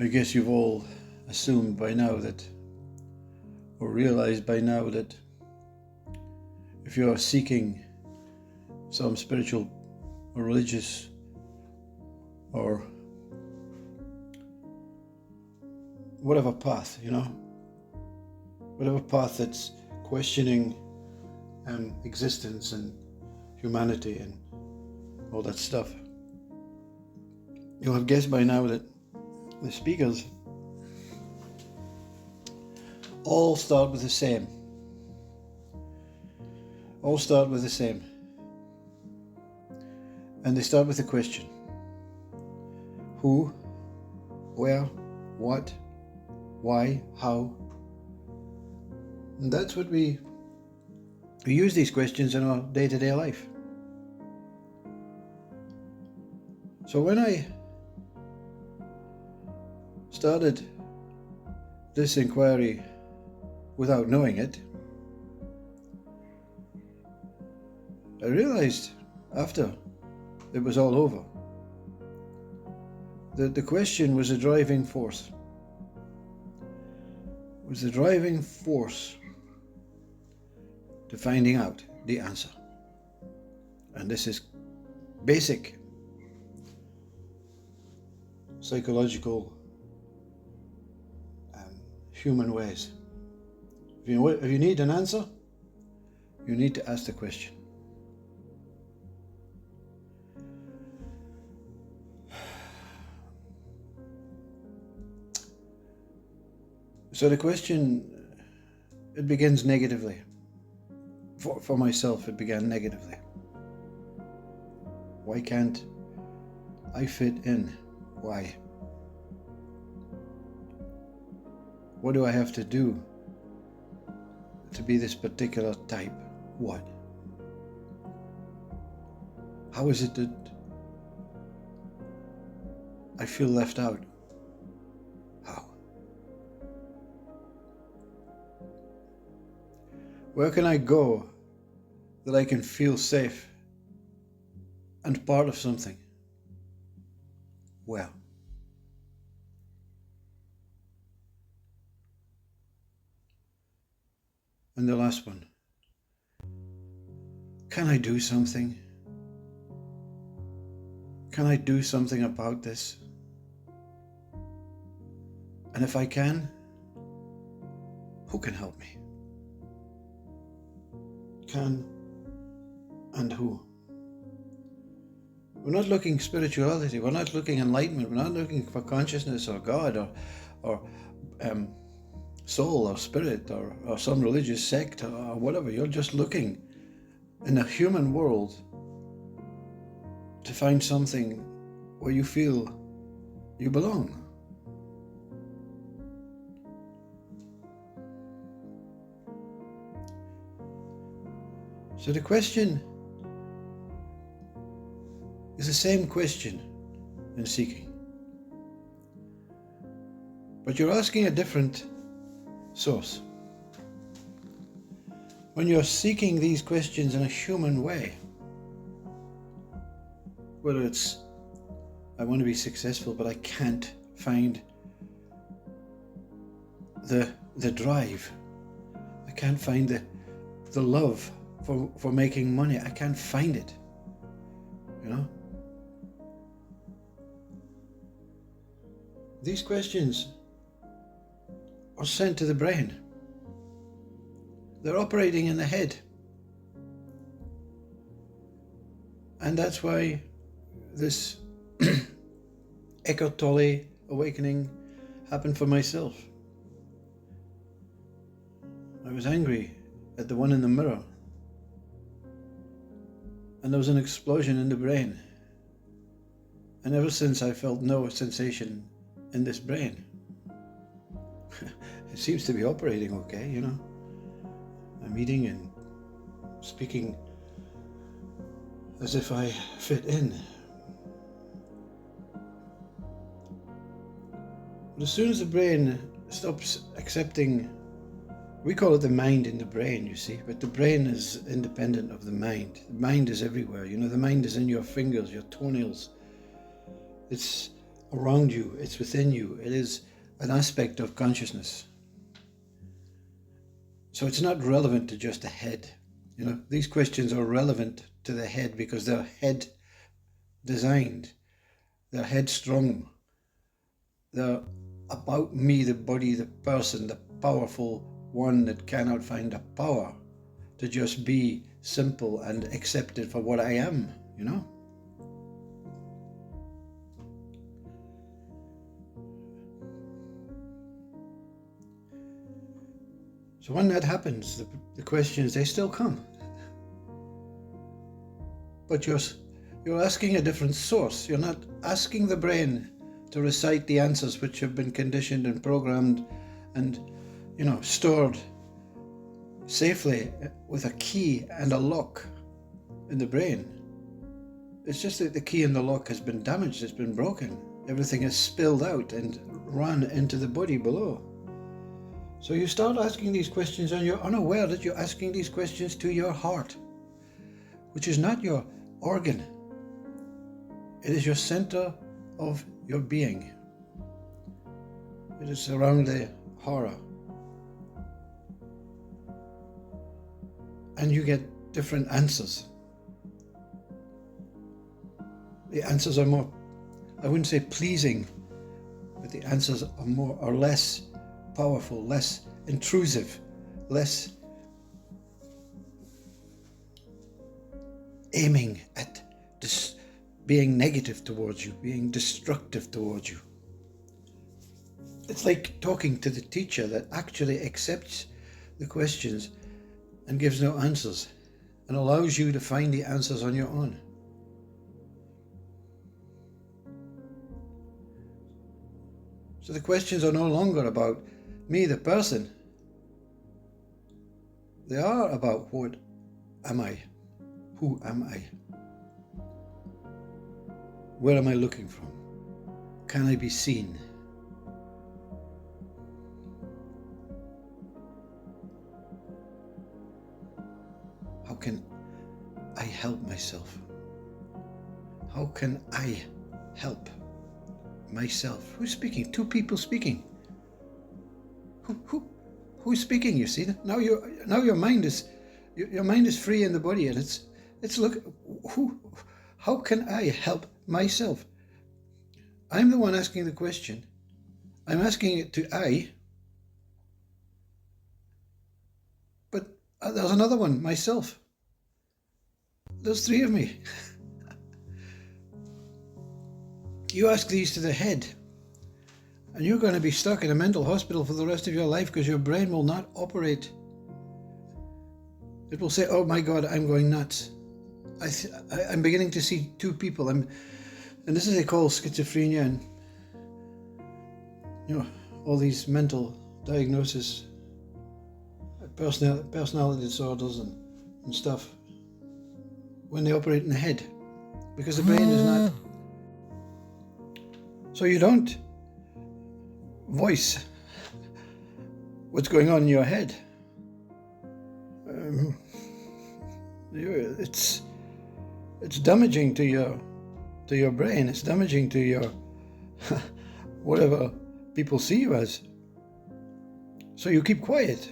I guess you've all assumed by now that, or realized by now that, if you're seeking some spiritual or religious or whatever path, whatever path that's questioning existence and humanity and all that stuff, you'll have guessed by now that the speakers all start with the same. And they start with the question: who, where, what, why, how. And that's what we use these questions in our day-to-day life. So when I started this inquiry without knowing it, I realized after it was all over that the question was a driving force. It was the driving force to finding out the answer. And this is basic psychological human ways. If you need an answer, you need to ask the question. So the question, it begins negatively. For myself, it began negatively. Why can't I fit in? Why? What do I have to do to be this particular type? What? How is it that I feel left out? How? Where can I go that I can feel safe and part of something? Where? And the last one, can I do something? Can I do something about this? And if I can, who can help me? Can and who? We're not looking spirituality, we're not looking enlightenment, we're not looking for consciousness or God or soul or spirit or some religious sect or whatever. You're just looking in the human world to find something where you feel you belong. So the question is the same question in seeking, but you're asking a different source. When you're seeking these questions in a human way, whether it's, I want to be successful, but I can't find the drive. I can't find the love for making money. I can't find it, These questions are sent to the brain. They're operating in the head. And that's why this Eckhart Tolle awakening happened for myself. I was angry at the one in the mirror. And there was an explosion in the brain. And ever since I felt no sensation in this brain. It seems to be operating okay, I'm eating and speaking as if I fit in. But as soon as the brain stops accepting, we call it the mind in the brain, you see, but the brain is independent of the mind. The mind is everywhere, the mind is in your fingers, your toenails. It's around you, it's within you, it is an aspect of consciousness. So it's not relevant to just the head. These questions are relevant to the head because they're head designed, they're headstrong, they're about me, the body, the person, the powerful one that cannot find the power to just be simple and accepted for what I am, So when that happens, the questions, they still come. But you're asking a different source. You're not asking the brain to recite the answers which have been conditioned and programmed and, stored safely with a key and a lock in the brain. It's just that the key and the lock has been damaged, it's been broken. Everything is spilled out and run into the body below. So you start asking these questions and you're unaware that you're asking these questions to your heart, which is not your organ. It is your center of your being. It is around the hara. And you get different answers. The answers are more, I wouldn't say pleasing, but the answers are more or less powerful, less intrusive, less aiming at being negative towards you, being destructive towards you. It's like talking to the teacher that actually accepts the questions and gives no answers and allows you to find the answers on your own. So the questions are no longer about me, the person. They are about what am I? Who am I? Where am I looking from? Can I be seen? How can I help myself? How can I help myself? Who's speaking? Two people speaking. Who's speaking? You see, now your mind is free in the body, and it's look, how can I help myself? I'm the one asking the question. I'm asking it to I, but there's another one, myself. There's three of me. You ask these to the head, and you're going to be stuck in a mental hospital for the rest of your life because your brain will not operate. It will say, oh my God, I'm going nuts. I'm beginning to see two people. And this is what they call schizophrenia and all these mental diagnoses, personality disorders and stuff, when they operate in the head, because the brain is not. So you don't voice what's going on in your head. It's damaging to your brain. It's damaging to your whatever people see you as. So you keep quiet.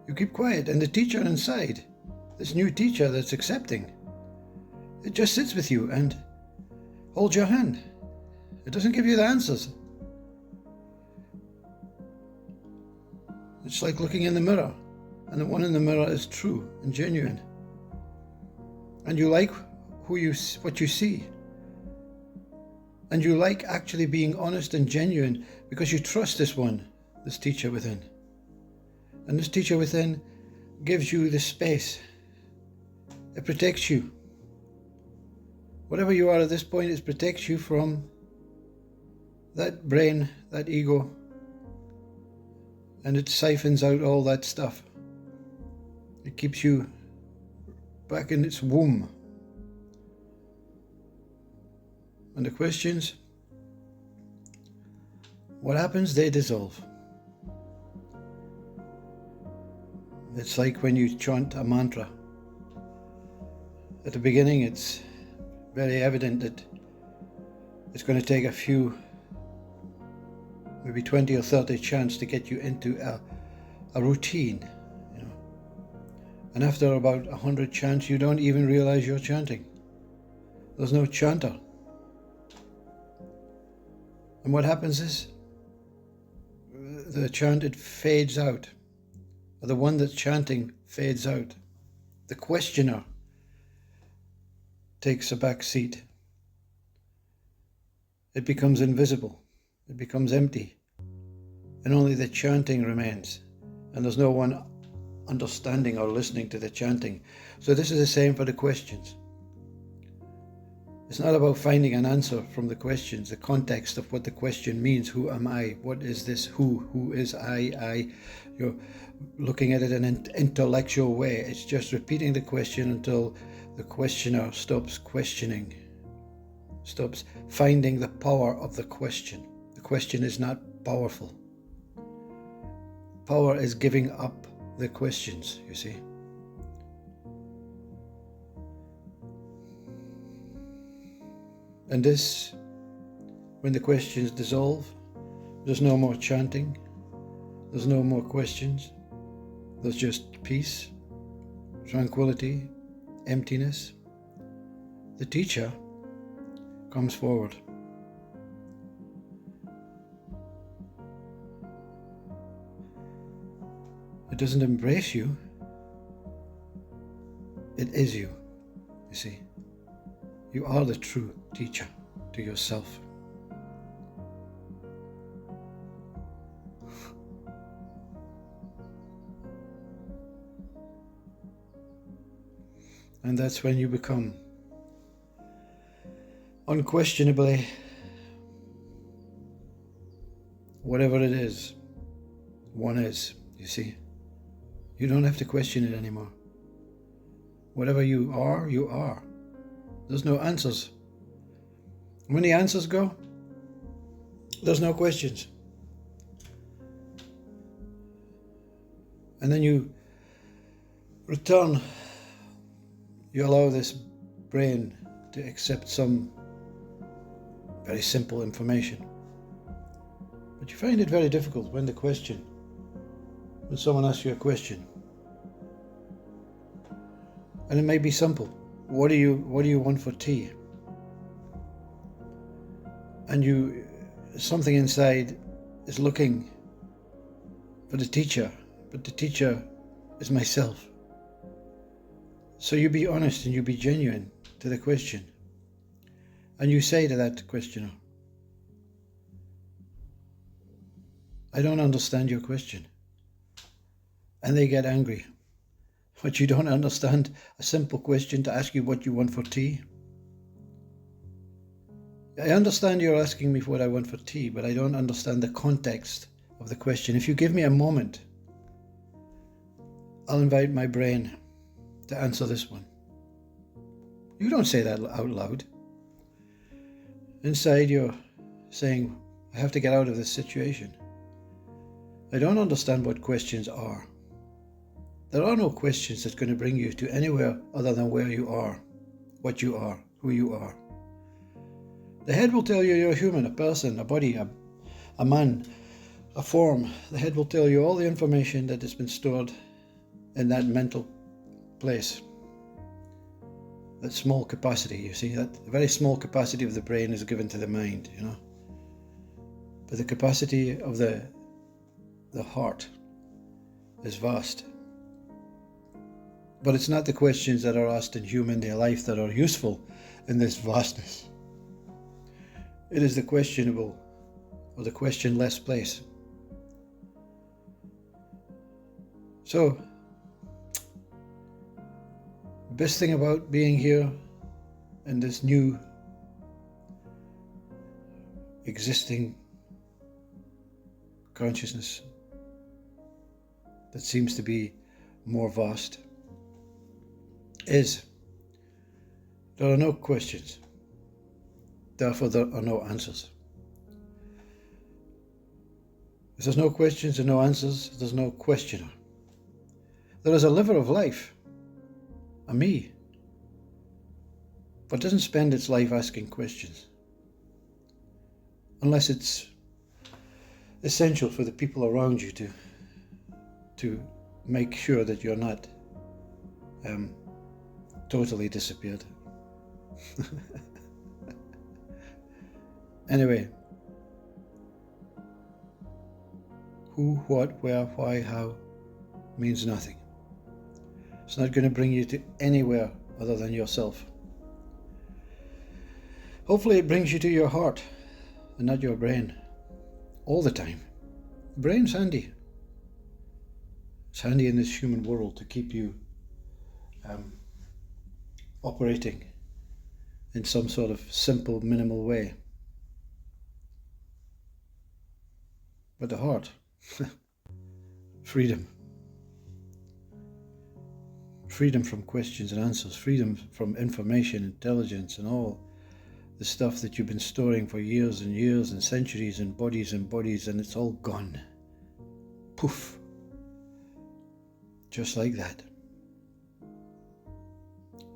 You keep quiet, and the teacher inside, this new teacher that's accepting, it just sits with you and holds your hand. It doesn't give you the answers. It's like looking in the mirror, and the one in the mirror is true and genuine. And you like what you see. And you like actually being honest and genuine because you trust this teacher within. And this teacher within gives you the space. It protects you. Whatever you are at this point, it protects you from that brain, that ego, and it siphons out all that stuff. It keeps you back in its womb. And the questions, what happens? They dissolve. It's like when you chant a mantra. At the beginning, it's very evident that it's going to take a few, maybe 20 or 30 chants to get you into a routine, you know. And after about 100 chants, you don't even realize you're chanting. There's no chanter. And what happens is, the chanted fades out. Or the one that's chanting fades out. The questioner takes a back seat. It becomes invisible. It becomes empty. And only the chanting remains. And there's no one understanding or listening to the chanting. So this is the same for the questions. It's not about finding an answer from the questions, the context of what the question means. Who am I? What is this who? Who is I? You're looking at it in an intellectual way. It's just repeating the question until the questioner stops questioning, stops finding the power of the question. The question is not powerful. Power is giving up the questions, you see. And this, when the questions dissolve, there's no more chanting, there's no more questions, there's just peace, tranquility, emptiness. The teacher comes forward. It doesn't embrace you, it is you, you see. You are the true teacher to yourself. And that's when you become unquestionably whatever it is, one is, you see. You don't have to question it anymore. Whatever you are, you are. There's no answers. When the answers go, there's no questions. And then you return, you allow this brain to accept some very simple information. But you find it very difficult when someone asks you a question. And it may be simple. What do you want for tea? And something inside is looking for the teacher, but the teacher is myself. So you be honest and you be genuine to the question. And you say to that questioner, I don't understand your question. And they get angry. But you don't understand a simple question to ask you what you want for tea? I understand you're asking me for what I want for tea, but I don't understand the context of the question. If you give me a moment, I'll invite my brain to answer this one. You don't say that out loud. Inside you're saying, I have to get out of this situation. I don't understand what questions are. There are no questions that's going to bring you to anywhere other than where you are, what you are, who you are. The head will tell you you're a human, a person, a body, a man, a form. The head will tell you all the information that has been stored in that mental place. That small capacity, you see, that very small capacity of the brain is given to the mind, you know. But the capacity of the heart is vast. But it's not the questions that are asked in human day life that are useful in this vastness. It is the questionable or the questionless place. So, the best thing about being here in this new existing consciousness that seems to be more vast is there are no questions, therefore there are no answers. If there's no questions and no answers, there's no questioner. There is a liver of life, a me, but doesn't spend its life asking questions. unless it's essential for the people around you to make sure that you're not totally disappeared. Anyway, who, what, where, why, how means nothing. It's not going to bring you to anywhere other than yourself. Hopefully it brings you to your heart and not your brain all the time. The brain's handy. It's handy in this human world to keep you operating in some sort of simple, minimal way. But the heart, freedom. Freedom from questions and answers, freedom from information, intelligence, and all the stuff that you've been storing for years and years and centuries and bodies, and it's all gone. Poof. Just like that.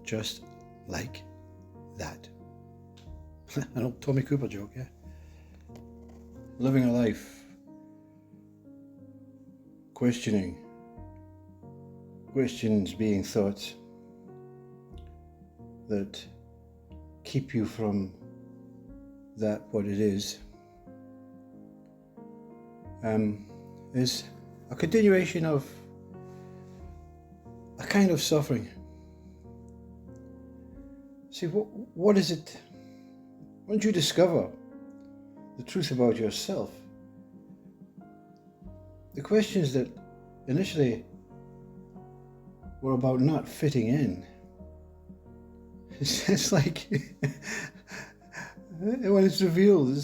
Just like that. An old Tommy Cooper joke, yeah? Living a life questioning, questions being thoughts that keep you from that what it is a continuation of a kind of suffering. See, what is it? Once you discover the truth about yourself, the questions that initially were about not fitting in, it's like when it's revealed,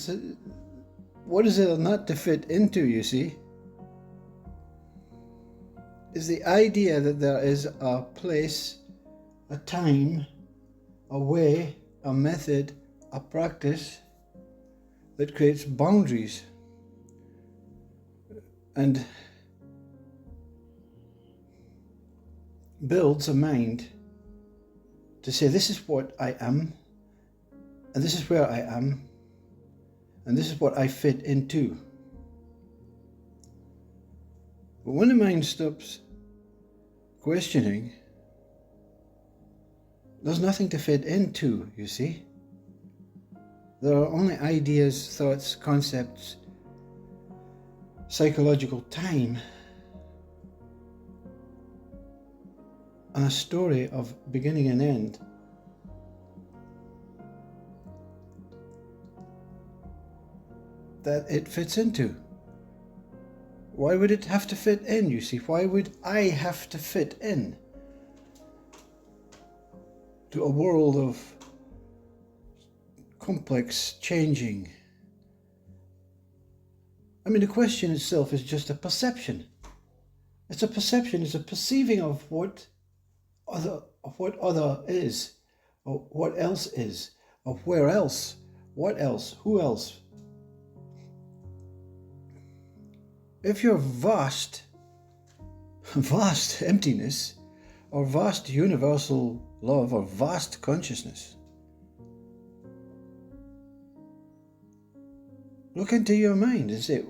what is it not to fit into, you see? Is the idea that there is a place, a time, a way, a method, a practice that creates boundaries and builds a mind to say, this is what I am, and this is where I am, and this is what I fit into. But when the mind stops questioning, there's nothing to fit into, you see. There are only ideas, thoughts, concepts, psychological time, and a story of beginning and end that it fits into. Why would it have to fit in, you see? Why would I have to fit in to a world of complex changing? I mean, the question itself is just a perception. It's a perception, it's a perceiving of what other is, or what else is, or where else, what else, who else. If your vast emptiness, or vast universal love, or vast consciousness, look into your mind and say,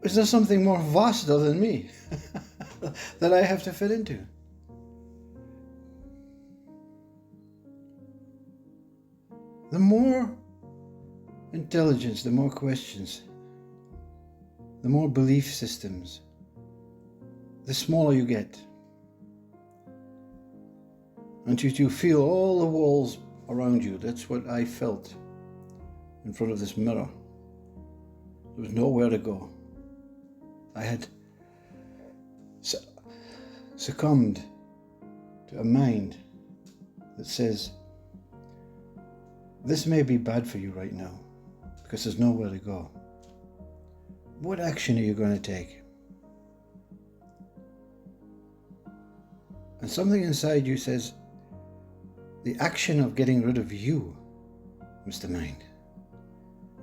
is there something more vaster than me that I have to fit into? The more intelligence, the more questions, the more belief systems, the smaller you get. Until you feel all the walls around you. That's what I felt in front of this mirror. There was nowhere to go. I had succumbed to a mind that says, this may be bad for you right now because there's nowhere to go. What action are you going to take? And something inside you says, the action of getting rid of you, Mr. Mind.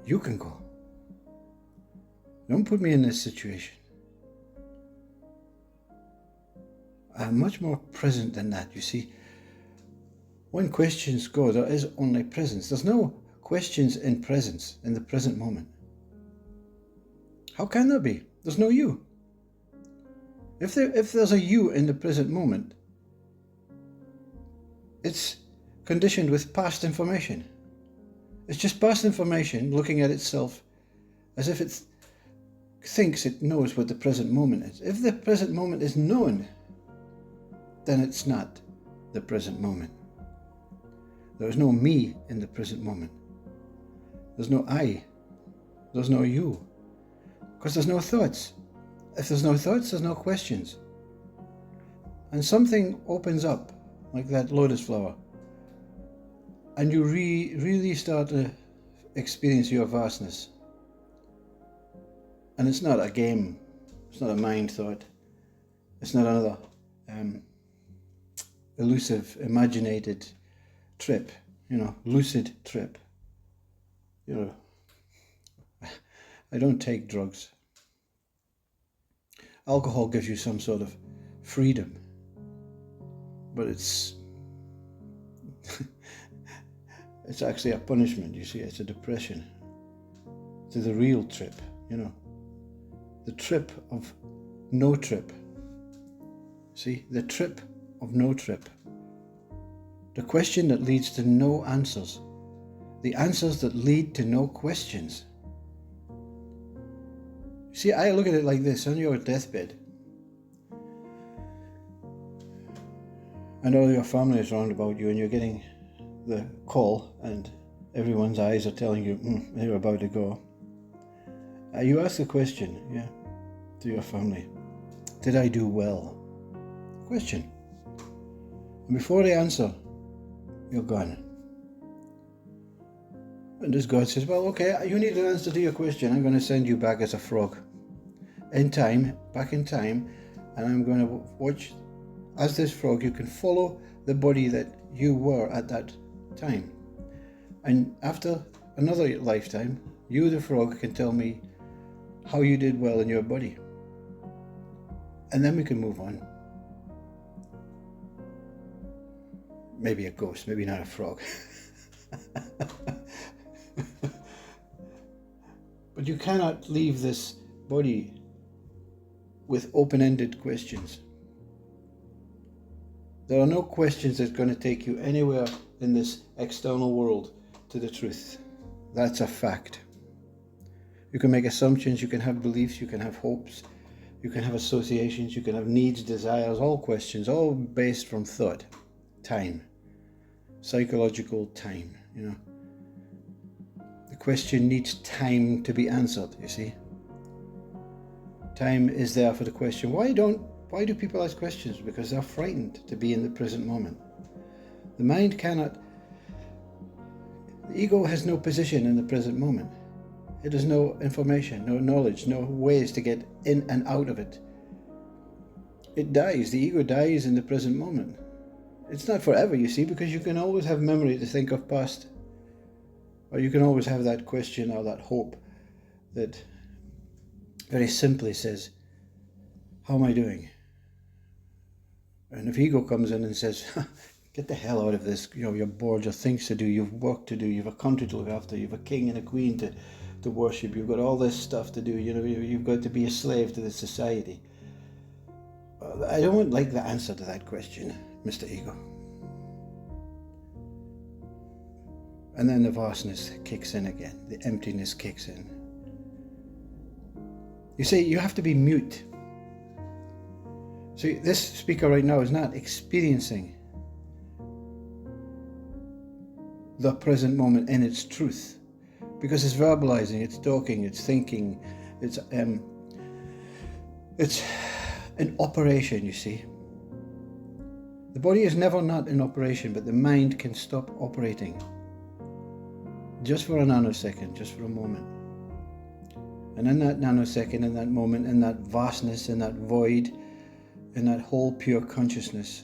You can go. Don't put me in this situation. I'm much more present than that, you see. When questions go, there is only presence. There's no questions in presence, in the present moment. How can there be? There's no you. If there's a you in the present moment, it's conditioned with past information. It's just past information looking at itself as if it thinks it knows what the present moment is. If the present moment is known, then it's not the present moment. There's no me in the present moment. There's no I. There's no you. Because there's no thoughts. If there's no thoughts, there's no questions. And something opens up, like that lotus flower, and you really start to experience your vastness. And it's not a game. It's not a mind thought. It's not another elusive, imaginated trip, lucid trip. I don't take drugs. Alcohol gives you some sort of freedom, but it's it's actually a punishment, you see. It's a depression. It's the real trip, the trip of no trip. See, the trip of no trip. The question that leads to no answers. The answers that lead to no questions. See, I look at it like this: on your deathbed, and all your family is round about you, and you're getting the call, and everyone's eyes are telling you, they're about to go. You ask the question, to your family, did I do well? Question. And before they answer, you're gone. And as God says, well, okay, you need an answer to your question. I'm going to send you back as a frog. Back in time, and I'm going to watch as this frog. You can follow the body that you were at that time. And after another lifetime, you, the frog, can tell me how you did well in your body. And then we can move on. Maybe a ghost, maybe not a frog. But you cannot leave this body with open-ended questions. There are no questions that's going to take you anywhere in this external world to the truth. That's a fact. You can make assumptions, you can have beliefs, you can have hopes, you can have associations, you can have needs, desires, all questions, all based from thought, time, psychological time, The question needs time to be answered, you see. Time is there for the question. Why do people ask questions? Because they're frightened to be in the present moment. The mind cannot, the ego has no position in the present moment. It has no information, no knowledge, no ways to get in and out of it. It dies, the ego dies in the present moment. It's not forever, you see, because you can always have memory to think of past. Or you can always have that question or that hope that very simply says, how am I doing? And if ego comes in and says, get the hell out of this, you're bored, you've things to do, you've work to do, you've a country to look after, you've a king and a queen to worship, you've got all this stuff to do, you've got to be a slave to this society. I don't like the answer to that question, Mr. Ego. And then the vastness kicks in again, the emptiness kicks in. You see, you have to be mute. See, this speaker right now is not experiencing the present moment in its truth, because it's verbalizing, it's talking, it's thinking, it's an operation, you see. The body is never not in operation, but the mind can stop operating. Just for a nanosecond, just for a moment. And in that nanosecond, in that moment, in that vastness, in that void, in that whole pure consciousness,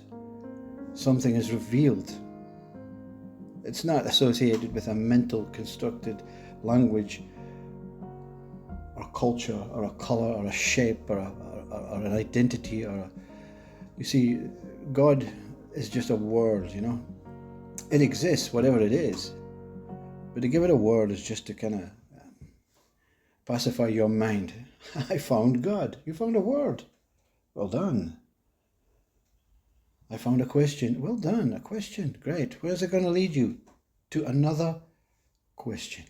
something is revealed. It's not associated with a mental constructed language or culture or a color or a shape or an identity you see, God is just a world, It exists, whatever it is, But to give it a word is just to kind of pacify your mind. I found God. You found a word. Well done. I found a question. Well done. A question. Great. Where's it going to lead you? To another question.